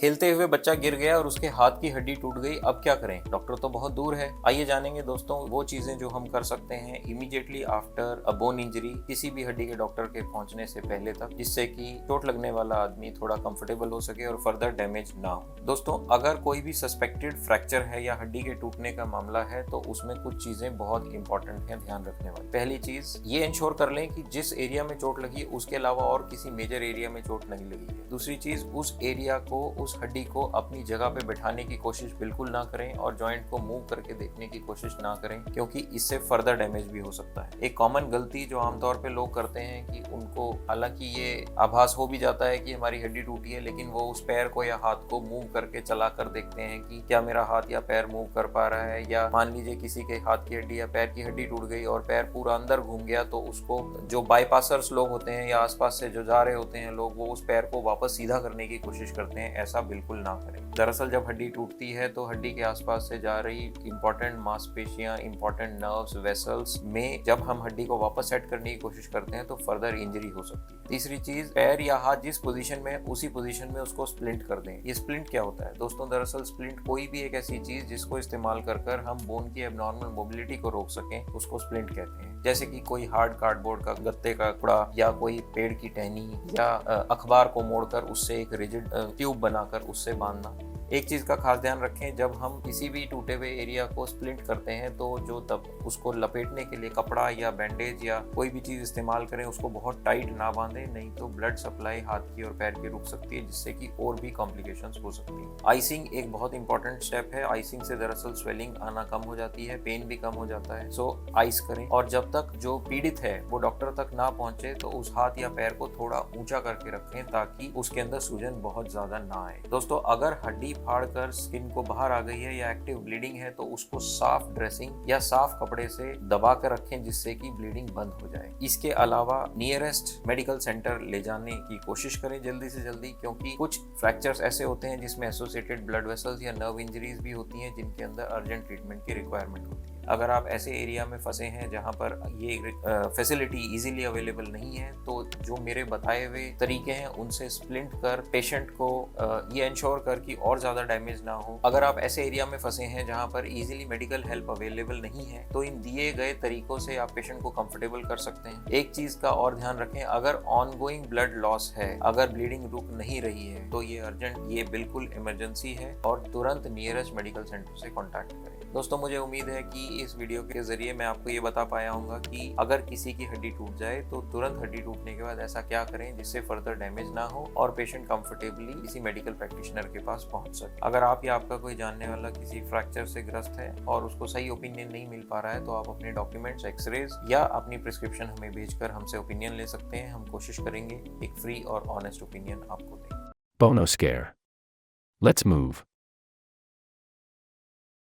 खेलते हुए बच्चा गिर गया और उसके हाथ की हड्डी टूट गई, अब क्या करें? डॉक्टर तो बहुत दूर है। आइए जानेंगे दोस्तों वो चीजें जो हम कर सकते हैं immediately after a bone injury, किसी भी हड्डी के डॉक्टर के पहुंचने से पहले तक, जिससे कि चोट लगने वाला आदमी थोड़ा कंफर्टेबल हो सके और फर्दर डैमेज ना हो। दोस्तों, अगर कोई भी सस्पेक्टेड फ्रैक्चर है या हड्डी के टूटने का मामला है तो उसमें कुछ चीजें बहुत इंपॉर्टेंट हैं ध्यान रखने वाली। पहली चीज ये इंश्योर कर लें कि जिस एरिया में चोट लगी उसके अलावा और किसी मेजर एरिया में चोट नहीं लगी है। दूसरी चीज, उस एरिया को, उस हड्डी को अपनी जगह पे बैठाने की कोशिश बिल्कुल ना करें और जॉइंट को मूव करके देखने की कोशिश ना करें, क्योंकि इससे फर्दर डैमेज भी हो सकता है। एक कॉमन गलती जो आमतौर पे लोग करते हैं कि उनको हालांकि ये आभास हो भी जाता है कि हमारी हड्डी टूटी है, लेकिन वो उस पैर को या हाथ को मूव करके चला कर देखते हैं कि क्या मेरा हाथ या पैर मूव कर पा रहा है। या मान लीजिए किसी के हाथ की हड्डी या पैर की हड्डी टूट गई और पैर पूरा अंदर घूम गया, तो उसको जो बाईपासर्स लोग होते हैं या आसपास से जो जा रहे होते हैं लोग, वो उस पैर को वापस सीधा करने की कोशिश करते हैं। ऐसा बिल्कुल ना करें। दरअसल जब हड्डी टूटती है तो हड्डी के आसपास से जा रही इंपॉर्टेंट मांसपेशियां, इंपॉर्टेंट नर्व्स, वेसल्स में जब हम हड्डी को वापस सेट करने की कोशिश करते हैं तो फर्दर इंजरी हो सकती है। तीसरी चीज, पैर या हाथ जिस पोजीशन में उसी पोजीशन में उसको स्प्लिंट कर दें। ये स्प्लिंट क्या होता है दोस्तों? दरअसल स्प्लिंट कोई भी एक ऐसी चीज जिसको इस्तेमाल कर हम बोन की एबनॉर्मल मोबिलिटी को रोक सकें, उसको स्प्लिंट कहते हैं। जैसे कि कोई हार्ड कार्डबोर्ड का गत्ते का टुकड़ा या कोई पेड़ की टहनी या अखबार को मोड़कर उससे एक रिजिड ट्यूब बनाकर उससे बांधना। एक चीज का खास ध्यान रखें, जब हम किसी भी टूटे हुए एरिया को स्प्लिंट करते हैं तो जो तब उसको लपेटने के लिए कपड़ा या बैंडेज या कोई भी चीज इस्तेमाल करें, उसको बहुत टाइट ना बांधें, नहीं तो ब्लड सप्लाई हाथ की और पैर की रुक सकती है, जिससे कि और भी कॉम्प्लिकेशंस हो सकती हैं। आइसिंग एक बहुत इंपॉर्टेंट स्टेप है। आइसिंग से दरअसल स्वेलिंग आना कम हो जाती है, पेन भी कम हो जाता है। सो आइस करें, और जब तक जो पीड़ित है वो डॉक्टर तक ना पहुंचे तो उस हाथ या पैर को थोड़ा ऊंचा करके रखें ताकि उसके अंदर सूजन बहुत ज्यादा ना आए। दोस्तों, अगर हड्डी फाड़ कर स्किन को बाहर आ गई है या एक्टिव ब्लीडिंग है तो उसको साफ ड्रेसिंग या साफ कपड़े से दबा कर रखें, जिससे कि ब्लीडिंग बंद हो जाए। इसके अलावा नियरेस्ट मेडिकल सेंटर ले जाने की कोशिश करें जल्दी से जल्दी, क्योंकि कुछ फ्रैक्चर्स ऐसे होते हैं जिसमें एसोसिएटेड ब्लड वेसल्स या नर्व इंजरीज भी होती हैं, जिनके अंदर अर्जेंट ट्रीटमेंट की रिक्वायरमेंट होती है। अगर आप ऐसे एरिया में फंसे हैं जहां पर ये फैसिलिटी इजीली अवेलेबल नहीं है, तो जो मेरे बताए हुए तरीके हैं उनसे स्प्लिंट कर पेशेंट को ये इंश्योर कर कि और ज्यादा डैमेज ना हो। अगर आप ऐसे एरिया में फंसे हैं जहां पर इजीली मेडिकल हेल्प अवेलेबल नहीं है, तो इन दिए गए तरीकों से आप पेशेंट को कंफर्टेबल कर सकते हैं। एक चीज का और ध्यान रखें, अगर ऑनगोइंग ब्लड लॉस है, अगर ब्लीडिंग रुक नहीं रही है, तो ये अर्जेंट, ये बिल्कुल इमरजेंसी है और तुरंत नियरेस्ट मेडिकल सेंटर से कॉन्टैक्ट करें। दोस्तों, मुझे उम्मीद है कि इस वीडियो के जरिए मैं आपको ये बता पाया हूँ कि अगर किसी की हड्डी टूट जाए तो तुरंत हड्डी टूटने के बाद ऐसा क्या करें जिससे फर्दर डैमेज ना हो और पेशेंट कंफर्टेबली किसी मेडिकल प्रैक्टिशनर के पास पहुंच सके। अगर आप या आपका कोई जानने वाला किसी फ्रैक्चर से ग्रस्त है और उसको सही ओपिनियन नहीं मिल पा रहा है, तो आप अपने डॉक्यूमेंट्स, एक्सरेज या अपनी प्रिस्क्रिप्शन हमें भेजकर हमसे ओपिनियन ले सकते हैं। हम कोशिश करेंगे एक फ्री और ऑनेस्ट ओपिनियन आपको दें। Bono Scare. Let's move.